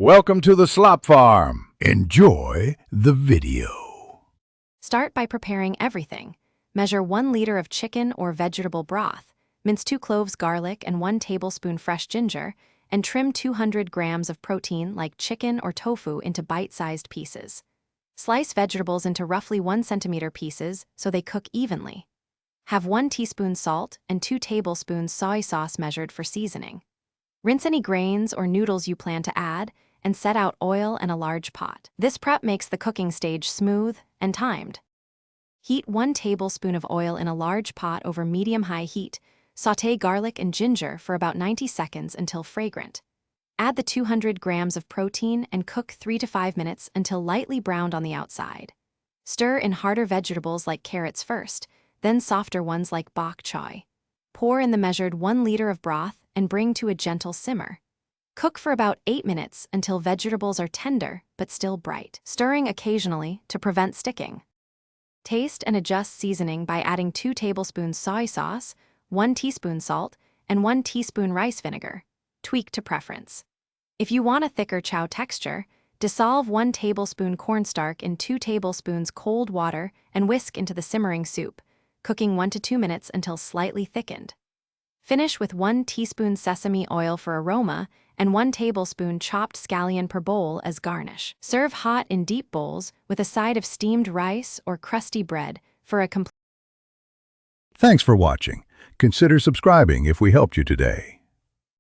Welcome to the Slop Farm. Enjoy the video. Start by preparing everything. Measure 1 liter of chicken or vegetable broth, mince 2 cloves garlic and 1 tablespoon fresh ginger, and trim 200 grams of protein like chicken or tofu into bite-sized pieces. Slice vegetables into roughly 1 centimeter pieces so they cook evenly. Have 1 teaspoon salt and 2 tablespoons soy sauce measured for seasoning. Rinse any grains or noodles you plan to add and set out oil in a large pot. This prep makes the cooking stage smooth and timed. Heat 1 tablespoon of oil in a large pot over medium-high heat. Sauté garlic and ginger for about 90 seconds until fragrant. Add the 200 grams of protein and cook 3 to 5 minutes until lightly browned on the outside. Stir in harder vegetables like carrots first, then softer ones like bok choy. Pour in the measured 1 liter of broth and bring to a gentle simmer. Cook for about 8 minutes until vegetables are tender but still bright, stirring occasionally to prevent sticking. Taste and adjust seasoning by adding 2 tablespoons soy sauce, 1 teaspoon salt, and 1 teaspoon rice vinegar. Tweak to preference. If you want a thicker chow texture, dissolve 1 tablespoon cornstarch in 2 tablespoons cold water and whisk into the simmering soup, cooking 1 to 2 minutes until slightly thickened. Finish with 1 teaspoon sesame oil for aroma and 1 tablespoon chopped scallion per bowl as garnish. Serve hot in deep bowls with a side of steamed rice or crusty bread for a complete. Thanks for watching. Consider subscribing if we helped you today.